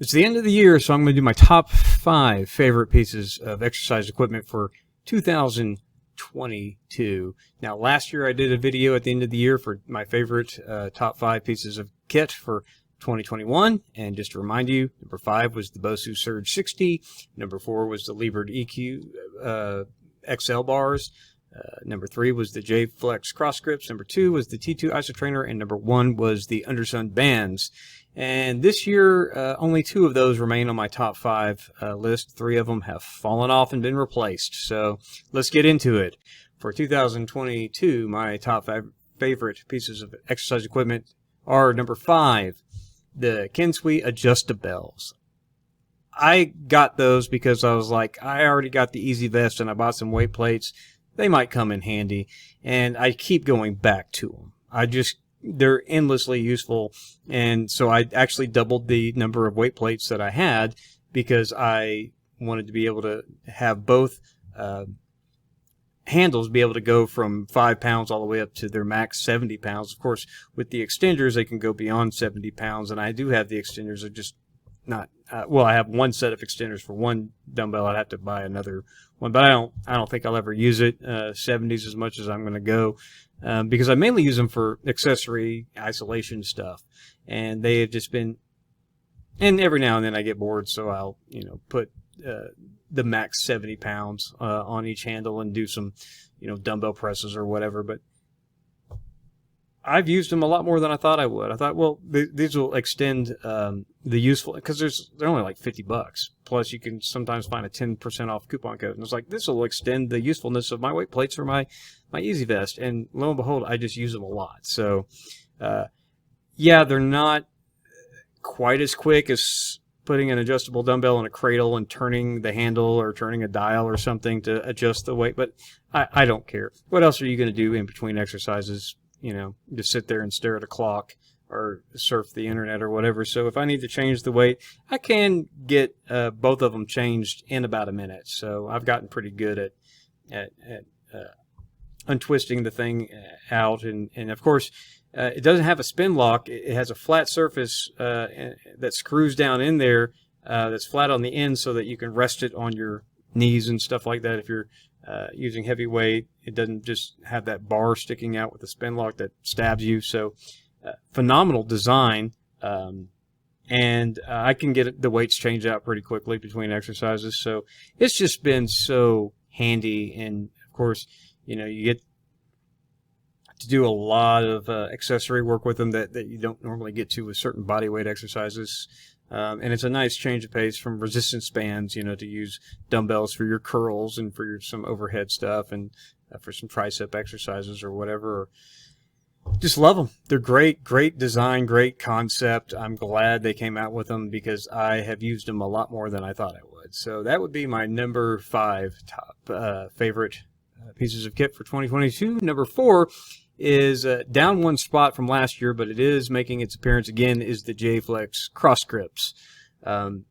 It's the end of the year, so I'm going to do my top 5 favorite pieces of exercise equipment for 2022. Now, last year I did a video at the end of the year for my favorite top 5 pieces of kit for 2021, and just to remind you, number 5 was the Bosu Surge 60, number 4 was the Liebert EQ XL bars, number 3 was the J Flex cross grips, number 2 was the T2 Isotrainer, and number 1 was the Undersun bands. And this year, only 2 of those remain on my top 5 list. 3 of them have fallen off and been replaced. So let's get into it. For 2022, my top 5 favorite pieces of exercise equipment are number 5, the Kensui Adjustables. I got those because I was like, I already got the Easy Vest and I bought some weight plates. They might come in handy, and I keep going back to them. They're endlessly useful, and so I actually doubled the number of weight plates that I had because I wanted to be able to have both handles be able to go from 5 pounds all the way up to their max 70 pounds. Of course, with the extenders, they can go beyond 70 pounds, and I do have the extenders. They're just not well, I have one set of extenders for one dumbbell. I'd have to buy another one, but I don't think I'll ever use it 70s as much as I'm going to go, because I mainly use them for accessory isolation stuff, and they have just been, and every now and then I get bored, so I'll put the max 70 pounds on each handle and do some dumbbell presses or whatever. But I've used them a lot more than I thought I would. I thought, well, these will extend the useful, because they're only like $50. Plus, you can sometimes find a 10% off coupon code. And it's like, this will extend the usefulness of my weight plates or my Easy Vest. And lo and behold, I just use them a lot. So, yeah, they're not quite as quick as putting an adjustable dumbbell in a cradle and turning the handle or turning a dial or something to adjust the weight. But I don't care. What else are you going to do in between exercises? Just sit there and stare at a clock or surf the internet or whatever. So if I need to change the weight, I can get both of them changed in about a minute. So I've gotten pretty good at untwisting the thing out. And of course, it doesn't have a spin lock. It has a flat surface that screws down in there that's flat on the end so that you can rest it on your knees and stuff like that if you're using heavy weight. It doesn't just have that bar sticking out with a spin lock that stabs you. So phenomenal design, and I can get the weights changed out pretty quickly between exercises. So it's just been so handy. And of course, you get to do a lot of accessory work with them that you don't normally get to with certain body weight exercises. And it's a nice change of pace from resistance bands, to use dumbbells for your curls and for some overhead stuff and for some tricep exercises or whatever. Just love them. They're great design, great concept. I'm glad they came out with them because I have used them a lot more than I thought I would. So that would be my number 5 top favorite pieces of kit for 2022. Number 4 is down one spot from last year, but it is making its appearance again, is the J Flex cross grips. Out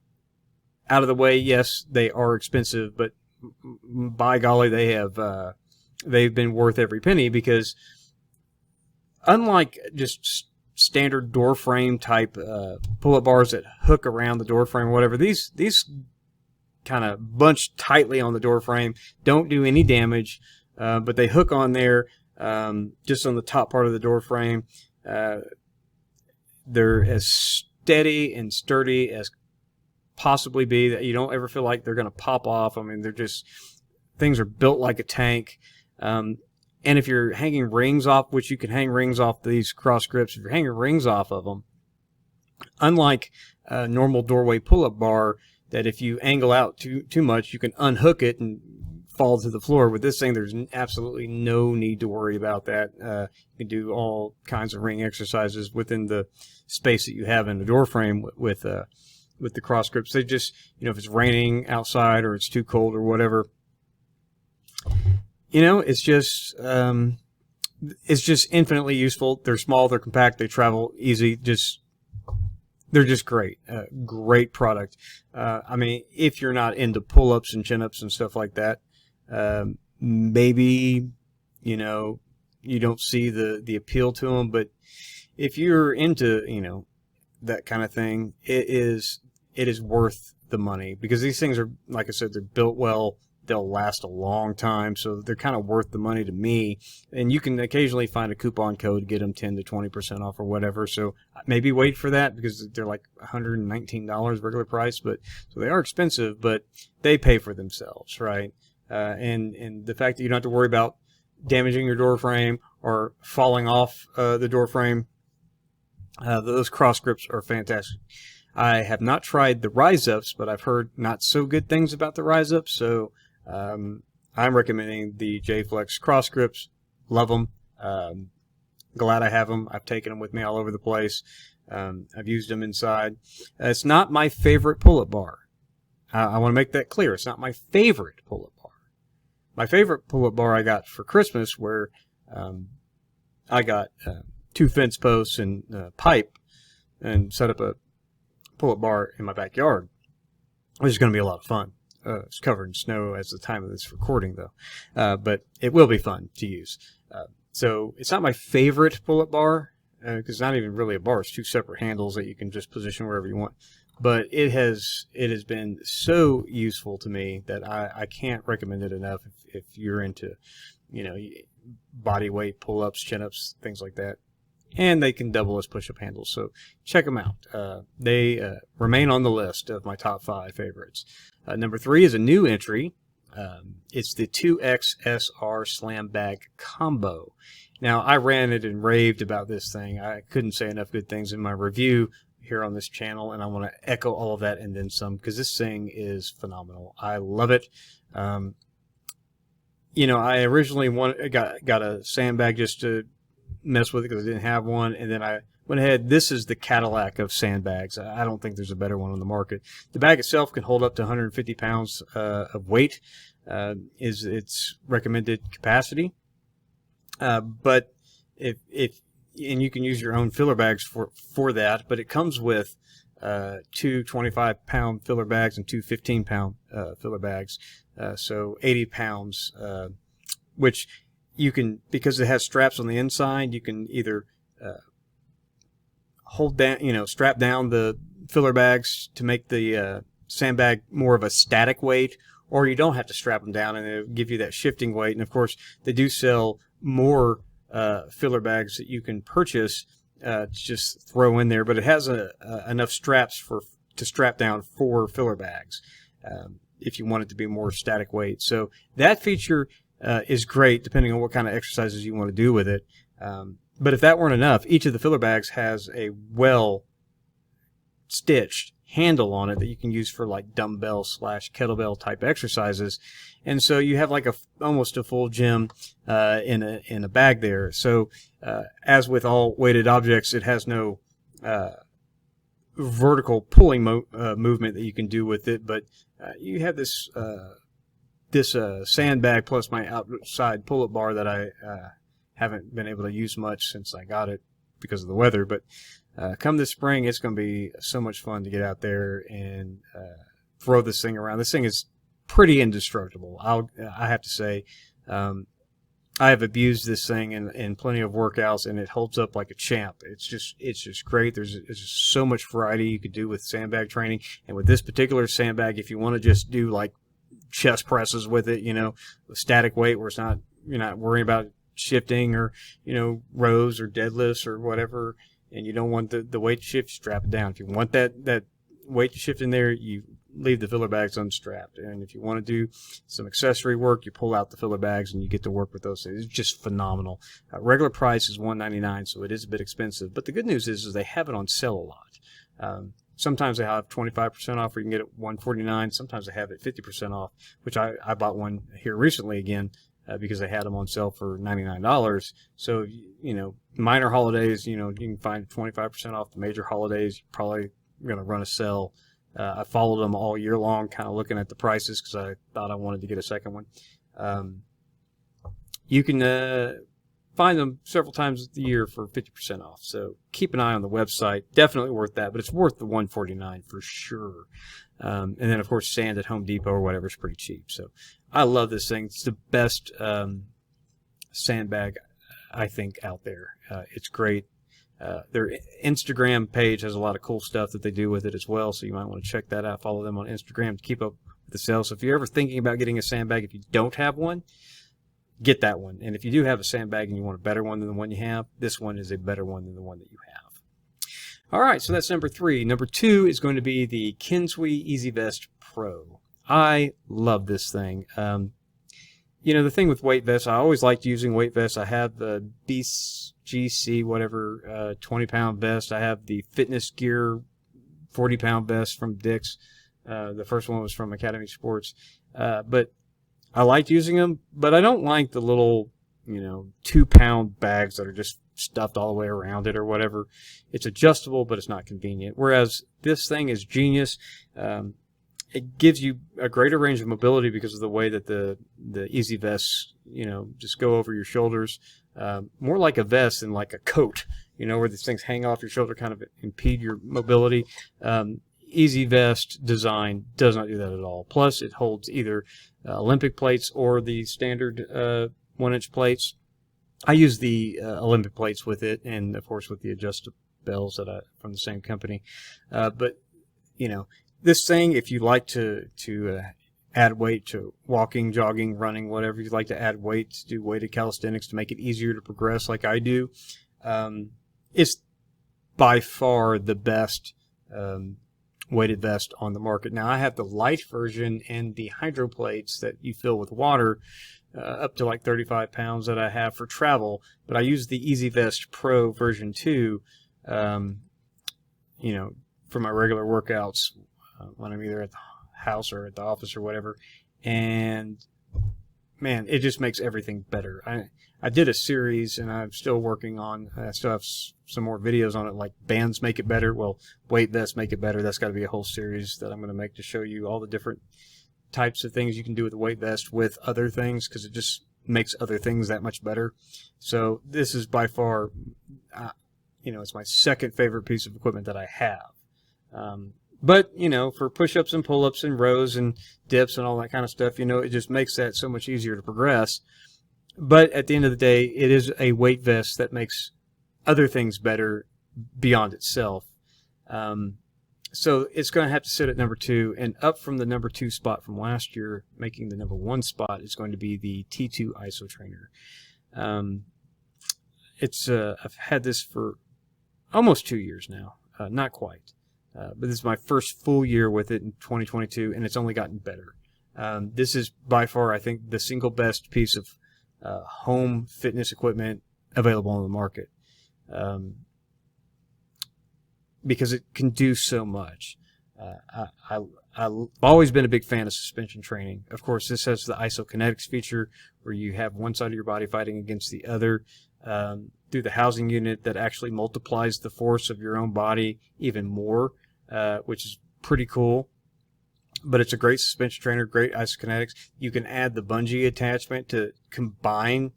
of the way, yes, they are expensive, but by golly, they've been worth every penny, because unlike just standard door frame type pull-up bars that hook around the door frame or whatever, these kind of bunch tightly on the door frame, don't do any damage, but they hook on there. Just on the top part of the door frame. They're as steady and sturdy as possibly be, that you don't ever feel like they're going to pop off. I mean, things are built like a tank. And if you're hanging rings off, which you can hang rings off these cross grips, if you're hanging rings off of them, unlike a normal doorway pull-up bar, that if you angle out too much, you can unhook it and fall to the floor. With this thing, there's absolutely no need to worry about that. You can do all kinds of ring exercises within the space that you have in the door frame with the cross grips. They just, if it's raining outside or it's too cold or whatever, it's just infinitely useful. They're small, they're compact, they travel easy. They're just great. Great product. I mean, if you're not into pull-ups and chin-ups and stuff like that, maybe, you don't see the appeal to them. But if you're into, that kind of thing, it is it is worth the money, because these things are, like I said, they're built well. They'll last a long time, so they're kind of worth the money to me. And you can occasionally find a coupon code to get them 10 to 20% off or whatever. So maybe wait for that, because they're like $119 regular price. But so they are expensive, but they pay for themselves, right? And the fact that you don't have to worry about damaging your door frame or falling off the door frame, those cross grips are fantastic. I have not tried the Rise Ups, but I've heard not so good things about the Rise Ups, so I'm recommending the J-Flex cross grips. Love them. Glad I have them. I've taken them with me all over the place. I've used them inside. It's not my favorite pull-up bar. I want to make that clear. It's not my favorite pull-up bar. My favorite pull-up bar I got for Christmas, where I got 2 fence posts and pipe and set up a pull-up bar in my backyard, which is going to be a lot of fun. It's covered in snow as the time of this recording, though, but it will be fun to use. So it's not my favorite pull-up bar, because it's not even really a bar. It's 2 separate handles that you can just position wherever you want. But it has been so useful to me that I can't recommend it enough if you're into, body weight pull-ups, chin-ups, things like that. And they can double as push-up handles, so check them out. They remain on the list of my top 5 favorites. Number 3 is a new entry. It's the 2XSR Slam Bag Combo. Now, I ranted and raved about this thing. I couldn't say enough good things in my review here on this channel, and I want to echo all of that and then some, because this thing is phenomenal. I love it. I originally got a sandbag just to mess with it because I didn't have one, and then I went ahead. This is the Cadillac of sandbags. I don't think there's a better one on the market. The bag itself can hold up to 150 pounds of weight, is its recommended capacity. But if and you can use your own filler bags for that, but it comes with 2 25-pound filler bags and 2 15-pound filler bags, so 80 pounds, which you can, because it has straps on the inside, you can either hold down, strap down the filler bags to make the sandbag more of a static weight, or you don't have to strap them down and it'll give you that shifting weight. And of course, they do sell more filler bags that you can purchase to just throw in there, but it has enough straps to strap down 4 filler bags if you want it to be more static weight. So that feature is great depending on what kind of exercises you want to do with it. But if that weren't enough, each of the filler bags has a well-stitched handle on it that you can use for like dumbbell / kettlebell type exercises. And so you have like almost a full gym in a bag there. So as with all weighted objects, it has no vertical pulling movement that you can do with it, but you have this sandbag plus my outside pull-up bar that I haven't been able to use much since I got it because of the weather. But come this spring, it's going to be so much fun to get out there and throw this thing around. This thing is pretty indestructible, I have to say. I have abused this thing in plenty of workouts, and it holds up like a champ. It's just great. There's just so much variety you could do with sandbag training. And with this particular sandbag, if you want to just do like chest presses with it, static weight where you're not worrying about shifting or, rows or deadlifts or whatever, and you don't want the weight to shift, strap it down. If you want that weight to shift in there, you leave the filler bags unstrapped. And if you want to do some accessory work, you pull out the filler bags and you get to work with those things. It's just phenomenal. Regular price is $199, so it is a bit expensive. But the good news is they have it on sale a lot. Sometimes they have 25% off, or you can get it $149. Sometimes they have it 50% off, which I bought one here recently again because they had them on sale for $99. So, minor holidays, you can find 25% off. The major holidays, you're probably going to run a sale. I followed them all year long, kind of looking at the prices because I thought I wanted to get a second one. You can find them several times a year for 50% off. So keep an eye on the website. Definitely worth that, but it's worth the $149 for sure. And then, of course, sand at Home Depot or whatever is pretty cheap. So I love this thing. It's the best sandbag, I think, out there. It's great. Their Instagram page has a lot of cool stuff that they do with it as well, so you might want to check that out. Follow them on Instagram to keep up with the sales. So if you're ever thinking about getting a sandbag, if you don't have one, get that one. And if you do have a sandbag and you want a better one than the one you have, this one is a better one than the one that you have. All right, so that's number 3. Number 2 is going to be the Kensui EasyVest Pro. I love this thing. You know, the thing with weight vests, I always liked using weight vests. I have the BGC, whatever, 20-pound vest. I have the Fitness Gear 40-pound vest from Dick's. The first one was from Academy Sports. But I liked using them, but I don't like the little, 2-pound bags that are just stuffed all the way around it or whatever. It's adjustable, but it's not convenient. Whereas this thing is genius. It gives you a greater range of mobility because of the way that the Easy Vests, just go over your shoulders. More like a vest than like a coat, where these things hang off your shoulder, kind of impede your mobility. Easy Vest design does not do that at all. Plus, it holds either Olympic plates or the standard 1-inch plates. I use the Olympic plates with it, and of course with the Adjustables from the same company. But this thing, if you like to add weight to walking, jogging, running, whatever, if you like to add weight, to do weighted calisthenics to make it easier to progress like I do, it's by far the best weighted vest on the market. Now, I have the light version and the hydro plates that you fill with water, up to like 35 pounds that I have for travel, but I use the Easy Vest Pro version 2, for my regular workouts when I'm either at the house or at the office or whatever. And man, it just makes everything better. I did a series, and I'm still working on, I still have some more videos on it, like bands make it better. Well, weight vests make it better. That's got to be a whole series that I'm going to make to show you all the different types of things you can do with a weight vest with other things, because it just makes other things that much better. So this is by far, it's my second favorite piece of equipment that I have. But, for push-ups and pull-ups and rows and dips and all that kind of stuff, it just makes that so much easier to progress. But at the end of the day, it is a weight vest that makes other things better beyond itself. So it's going to have to sit at number 2, and up from the number 2 spot from last year, making the number 1 spot, is going to be the T2 ISO Trainer. I've had this for almost 2 years now, not quite. But this is my first full year with it in 2022, and it's only gotten better. This is by far, I think, the single best piece of home fitness equipment available on the market, because it can do so much. I've always been a big fan of suspension training. Of course, this has the isokinetics feature, where you have one side of your body fighting against the other through the housing unit that actually multiplies the force of your own body even more, which is pretty cool. But it's a great suspension trainer, great isokinetics. You can add the bungee attachment to combine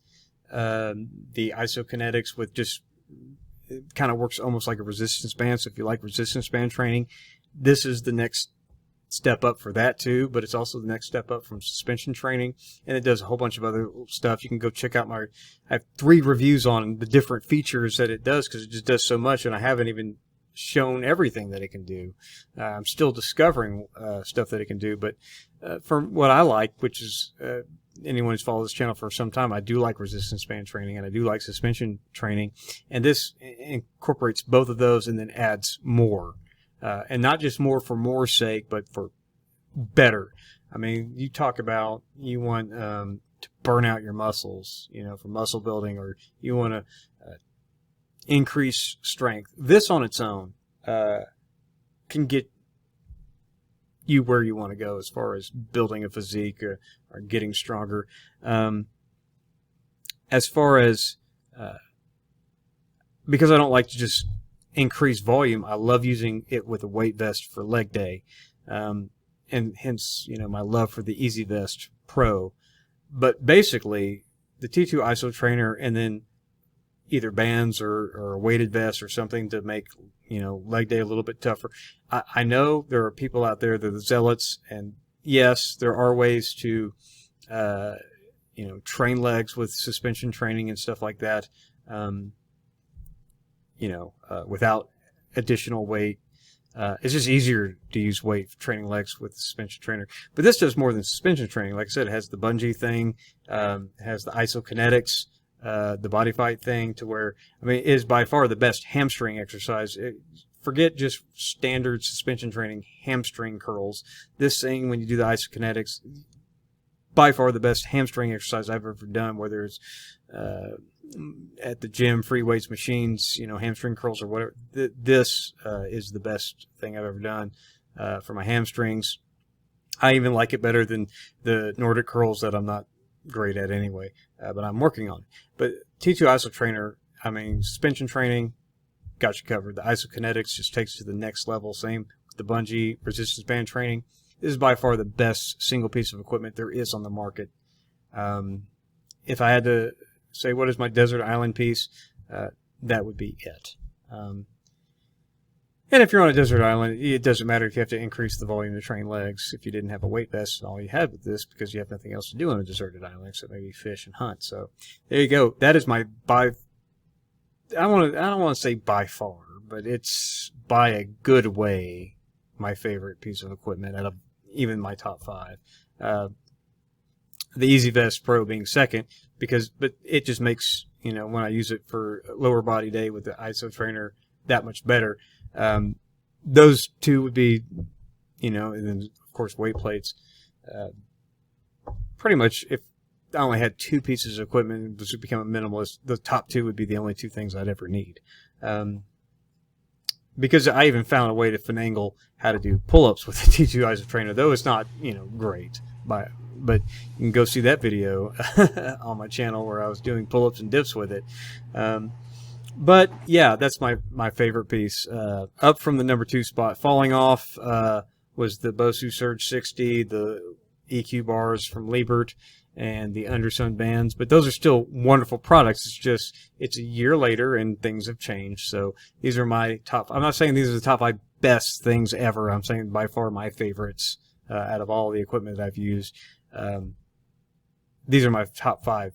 the isokinetics with just, it kind of works almost like a resistance band. So if you like resistance band training, this is the next step up for that too, but it's also the next step up from suspension training, and it does a whole bunch of other stuff. You can go check out I have 3 reviews on the different features that it does, because it just does so much, and I haven't even shown everything that it can do. I'm still discovering stuff that it can do, but from what I like, which is anyone who's followed this channel for some time, I do like resistance band training, and I do like suspension training, and this incorporates both of those and then adds more. And not just more for more's sake, but for better. I mean, you talk about you want to burn out your muscles, for muscle building, or you want to increase strength. This on its own can get you where you want to go as far as building a physique or getting stronger. As far as, because I don't like to just increase volume, I love using it with a weight vest for leg day, and hence my love for the Easy Vest Pro. But basically, the T2 ISO Trainer, and then either bands or a weighted vest or something to make leg day a little bit tougher. I know there are people out there that are zealots, and yes, there are ways to train legs with suspension training and stuff like that. without additional weight. It's just easier to use weight for training legs with the suspension trainer. But this does more than suspension training. Like I said, it has the bungee thing, has the isokinetics, the body fight thing, to where, I mean, it is by far the best hamstring exercise. Forget just standard suspension training hamstring curls. This thing, when you do the isokinetics, by far the best hamstring exercise I've ever done, whether it's at the gym, free weights machines, hamstring curls or whatever. This is the best thing I've ever done for my hamstrings. I even like it better than the Nordic curls that I'm not great at anyway, but I'm working on it. But T2 Iso Trainer, I mean, suspension training, got you covered. The isokinetics just takes it to the next level. Same with the bungee resistance band training. This is by far the best single piece of equipment there is on the market. If I had to say what is my desert island piece, that would be it. And if you're on a desert island, it doesn't matter if you have to increase the volume to train legs. If you didn't have a weight vest and all you had with this, because you have nothing else to do on a deserted island except maybe fish and hunt. So there you go. That is my I don't want to say by far, but it's by a good way my favorite piece of equipment out of even my top 5. The Easy Vest Pro being second, but it just makes, when I use it for lower body day with the ISO trainer, that much better. Those two would be, and then of course weight plates. Pretty much, if I only had 2 pieces of equipment and was to become a minimalist, the top 2 would be the only 2 things I'd ever need. Because I even found a way to finagle how to do pull-ups with the T2 Iso Trainer, though it's not, great. But you can go see that video on my channel where I was doing pull-ups and dips with it. But yeah, that's my favorite piece. Up from the number 2 spot, falling off was the Bosu Surge 60, the EQ bars from Liebert, and the Undersun bands. But those are still wonderful products. It's just, it's a year later and things have changed. So these are my top. I'm not saying these are the top 5 best things ever. I'm saying by far my favorites out of all the equipment that I've used. These are my top 5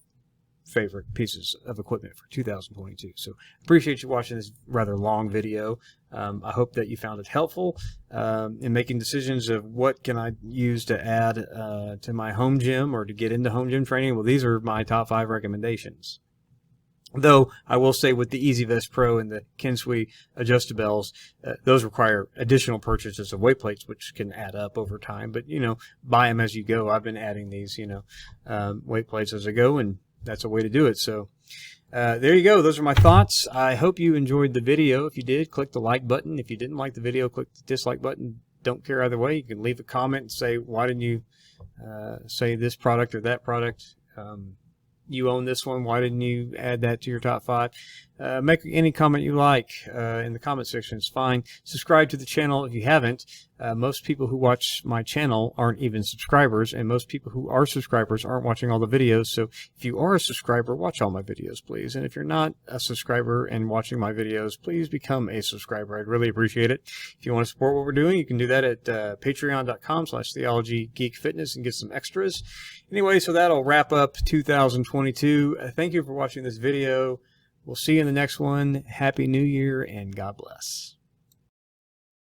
favorite pieces of equipment for 2022. So appreciate you watching this rather long video. I hope that you found it helpful in making decisions of what can I use to add to my home gym or to get into home gym training. Well, these are my top 5 recommendations. Though I will say with the Easy Vest Pro and the Kensui Adjustables, those require additional purchases of weight plates, which can add up over time. But, buy them as you go. I've been adding these, weight plates as I go, and that's a way to do it. So there you go. Those are my thoughts. I hope you enjoyed the video. If you did, click the like button. If you didn't like the video, click the dislike button. Don't care either way. You can leave a comment and say, why didn't you say this product or that product? You own this one. Why didn't you add that to your top 5? Make any comment you like in the comment section. It's fine. Subscribe to the channel if you haven't. Most people who watch my channel aren't even subscribers, and most people who are subscribers aren't watching all the videos. So if you are a subscriber, watch all my videos, please. And if you're not a subscriber and watching my videos, please become a subscriber. I'd really appreciate it. If you want to support what we're doing, you can do that at patreon.com/Theology Geek Fitness and get some extras. Anyway, so that'll wrap up 2022. Thank you for watching this video. We'll see you in the next one. Happy New Year and God bless.